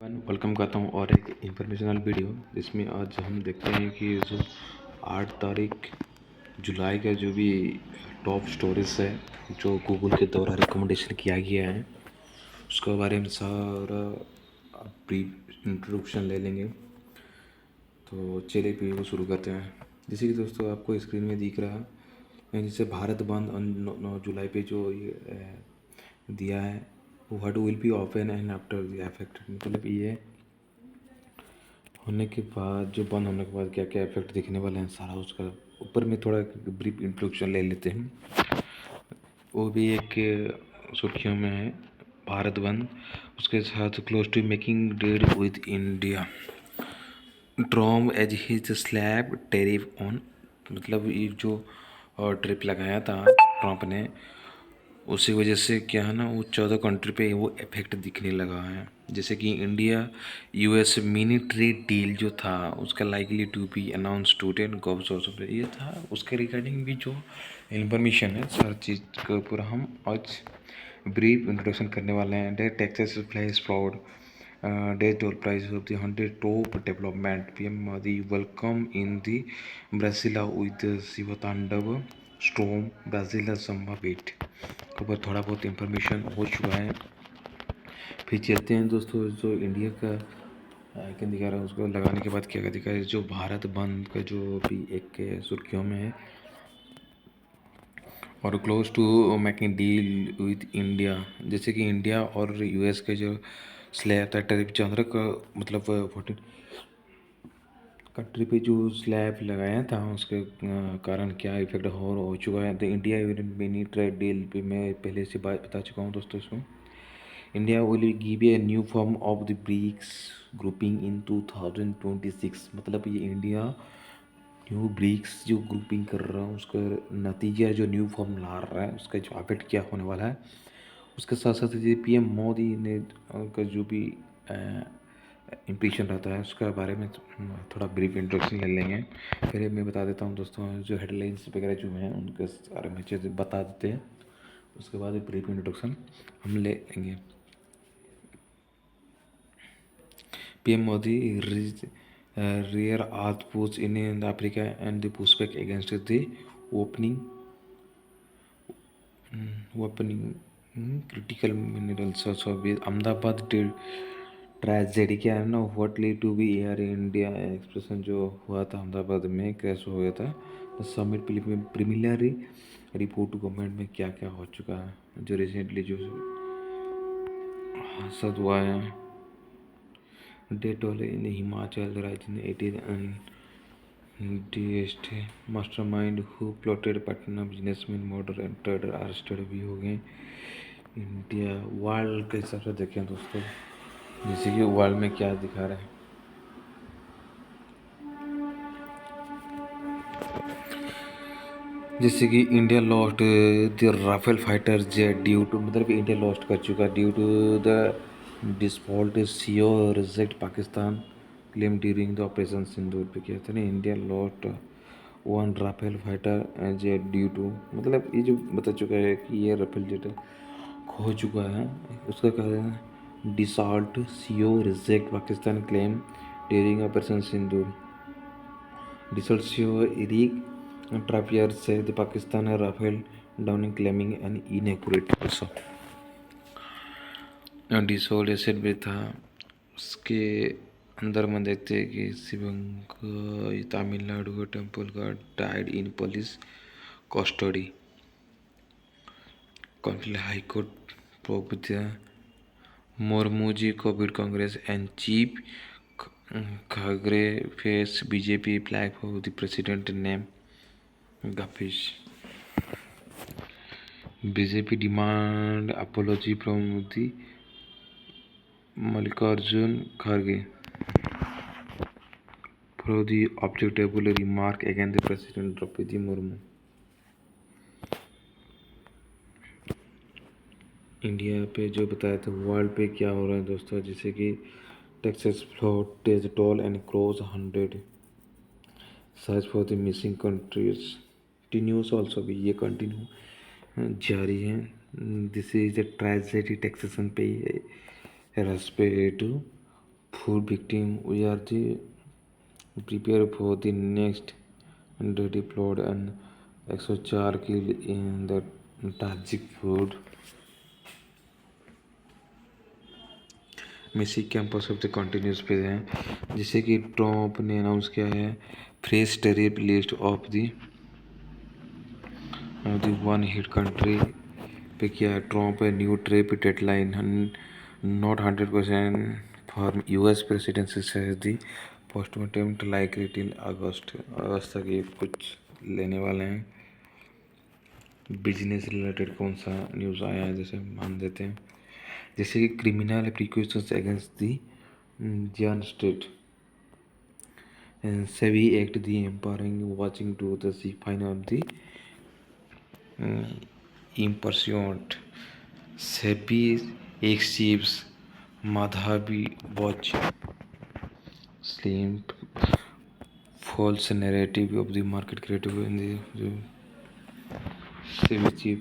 Welcome करता हूँ और एक इंफॉर्मेशनल वीडियो जिसमें आज हम देखते हैं कि जो 8 तारीख जुलाई का जो भी टॉप स्टोरीज है जो गूगल के द्वारा रिकमेंडेशन किया गया है उसके बारे में सारा ब्रीफ इंट्रोडक्शन ले लेंगे। तो चलिए वीडियो को शुरू करते हैं। जैसे कि दोस्तों आपको स्क्रीन में दिख रहा है जैसे भारत बंद 9 जुलाई पे जो ये दिया है what will be open and after the effect, मतलब ये होने के बाद जो बंद होने के बाद क्या क्या इफेक्ट दिखने वाले हैं सारा उसका ऊपर में थोड़ा ब्रीफ इंट्रोडक्शन ले लेते हैं। वो भी एक सुर्खियों में है भारत बंद, उसके साथ close to making deal with India, Trump as his slab tariff on, मतलब ये जो ट्रिप लगाया था ट्रम्प ने उसी वजह से क्या है ना वो 14 कंट्री पे वो इफेक्ट दिखने लगा है। जैसे कि India US mini trade deal जो था उसका likely to be announce today and gobs of ये था, उसके रिगार्डिंग भी जो इन्फॉर्मेशन है हर चीज़ के ऊपर हम आज ब्रीफ इंट्रोडक्शन करने वाले हैं। The Texas flash flood, the toll price of the 100 top development, PM Modi welcome in the Brasilia with Shiv Tandav storm Brasilia संभावित के ऊपर थोड़ा बहुत इंफॉर्मेशन हो चुका है। फिर चलते हैं दोस्तों, जो इंडिया का आइकन दिखा रहा है उसको लगाने के बाद क्या क्या दिखा है, जो भारत बंद का जो भी एक सुर्खियों में है और close to making deal with India. जैसे कि इंडिया और यूएस के जो स्लैब था टैरिफ चंद्र का मतलब 14 कंट्री पे जो स्लैब लगाया था उसके कारण क्या इफेक्ट हो चुका है। तो इंडिया मिनी ट्रेड डील पे मैं पहले से बात बता चुका हूँ दोस्तों। इसमें India will give a new form of the BRICS grouping in 2026, मतलब ये इंडिया न्यू ब्रिक्स जो ग्रुपिंग कर रहा है उसका नतीजा जो न्यू फॉर्म ला रहा है उसका जो इफेक्ट क्या होने वाला है। उसके साथ साथ ये पीएम मोदी ने का जो भी इम्प्रेशन रहता है उसके बारे में थोड़ा ब्रीफ इंट्रोडक्शन ले लेंगे। फिर मैं बता देता हूँ दोस्तों जो हेडलाइंस वगैरह जो हैं उनके बारे में चीज़ बता देते हैं, उसके बाद ब्रीफ इंट्रोडक्शन हम ले लेंगे। PM Modi rear earth push in Africa and the pushback against the opening critical minerals. So with Ahmedabad tragedy क्या है ना what lead to be air India expression जो हुआ था अहमदाबाद में क्रैश हो गया था। The summit preliminary report government में क्या क्या हो चुका है जो रिसेंटली जो हादसा हुआ है। डेट वाले इन हिमाचल राज्य ने 18 DST mastermind who plotted Patna businessman murder and trader arrested भी हो गए। इंडिया वर्ल्ड के हिसाब से देखें दोस्तों, जैसे कि वर्ल्ड में क्या दिखा रहा है, जैसे कि India lost the Rafale fighter jet due to, मतलब इंडिया लॉस्ट कर चुका due to the default CO reject Pakistan claim during the operation Sindoor पे किया था ना। India lost one Rafale fighter jet due to, मतलब ये जो बता चुका है कि ये राफेल जेट खो चुका है, उसका कारण Dassault CO reject Pakistan claim during operation Sindoor. Dassault CO Eric Trappier said the Pakistan Rafale Downing claiming an inaccurate also. Dissolved acid भी था उसके अंदर में देखते हैं कि शिवंग तमिलनाडु का टेम्पल का died in police custody. Conflict high court प्रोविद्या Murmu ji Covid Congress and chief खगरे face BJP flag for the president name Gapish. BJP demand apology from the Mallikarjun Kharge for the objectable remark against the President Draupadi Murmu. India पे जो बताया था world पे क्या हो रहा है दोस्तों, जैसे कि Texas flood death toll and cross 100 search for the missing countries. News also भी ये कंटिन्यू जारी है। This is the tragedy taxation पे respect food victim. We are the prepare for the next deployed and 104 kill in the Tajik food. Messy campus of the continuous पे हैं, जिसे कि Trump ने अनाउंस किया है fresh tariff list of the one hit country पे किया है ट्रम्प है new trip deadline not 100% for US presidency says the postmortem like till अगस्त तक ये कुछ लेने वाले हैं। बिजनेस रिलेटेड कौन सा न्यूज़ आया है जैसे मान देते हैं, जैसे कि criminal applications against the Jane Street SEBI act the empowering watching to the C fine of the in pursuit SEBI achieves Madhavi watch slim false narrative of the market creative in the SEBI chief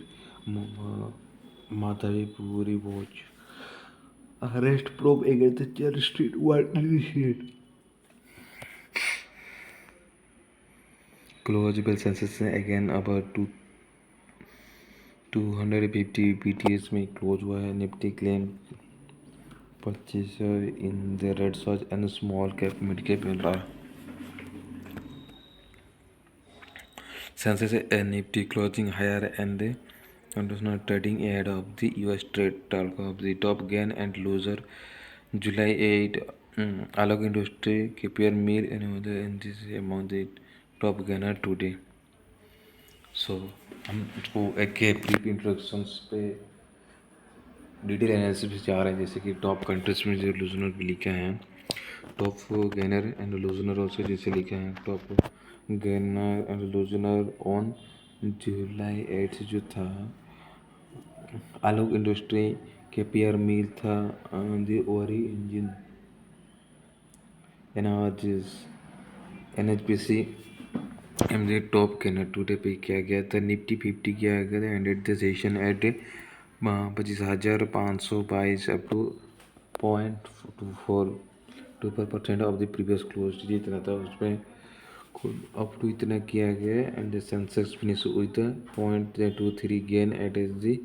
Madhavi Puri watch arrest probe against the Church Street World initiate close bell sensation again about 250 BTS में close हुआ है। Nifty claim purchaser in the red search and small cap mid cap मिल रहा है। Sensex and Nifty closing higher and the continuous trading ahead of the US trade talk of the top gain and loser July 8 Alok Industry KPR Mill and other entities among the top gainer today। So हम इसको एक brief introductions पे detail analysis पे जा रहे हैं, जैसे कि टॉप कंट्रीज में जो लूजनर भी लिखे हैं top gainer and loser also जैसे लिखे हैं top gainer and loser on July 8 जो था आलोक इंडस्ट्री केपीआर मिल था दी ओरी engine NHPC M the top gainer today पे किया गया था। निफ्टी 50 किया गया था ended the session at 25,522 up to 0.24% of the previous close जितना था उसमें अप टू इतना किया गया and the Sensex finish with 0.23 gain at as the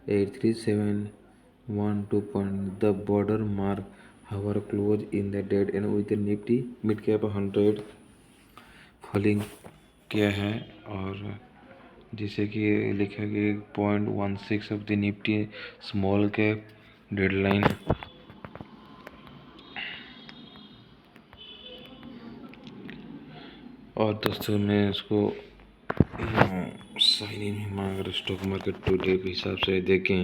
83,712 point the border mark hour close in the dead end with Nifty mid cap 100 falling किया है और जिसे कि लिखा गया 0.16 of the Nifty small cap deadline और दोस्तों मैं इसको साइन इन अगर स्टॉक मार्केट टुडे के हिसाब से देखें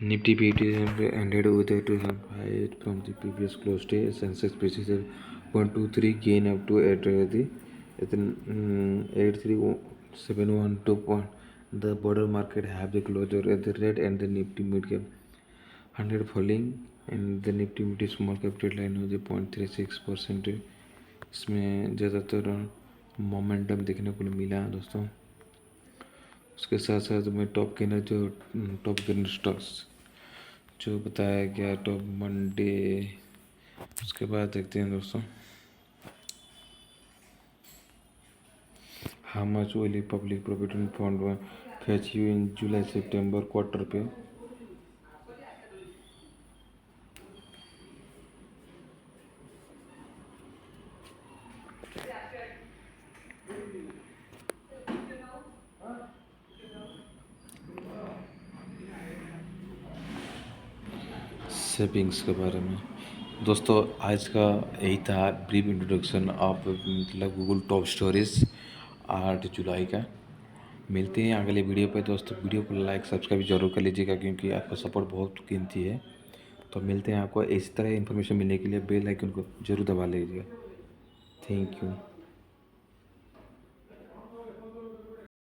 Nifty 50 ended with a 205 from the previous close day. Sensex pieces 0.23 gain up to at the 83,712 point. The border market have the closure at the red and the Nifty mid cap 100 falling and the Nifty small cap line हो 0.36%। इसमें ज़्यादातर momentum देखने को मिला दोस्तों। उसके साथ साथ में टॉप गेनर स्टॉक्स जो बताया गया टॉप मंडे उसके बाद देखते हैं दोस्तों how much will public provident fund fetch you in July September quarter पे। सेविंग्स के बारे में दोस्तों आज का यही था ब्रीफ इंट्रोडक्शन ऑफ मतलब गूगल टॉप स्टोरीज 8 जुलाई का। मिलते हैं अगले वीडियो पे दोस्तों। वीडियो को लाइक सब्सक्राइब जरूर कर लीजिएगा क्योंकि आपका सपोर्ट बहुत कीमती है। तो मिलते हैं आपको इस तरह इन्फॉर्मेशन मिलने के लिए बेल आइकन को जरूर दबा लीजिएगा। Thank you.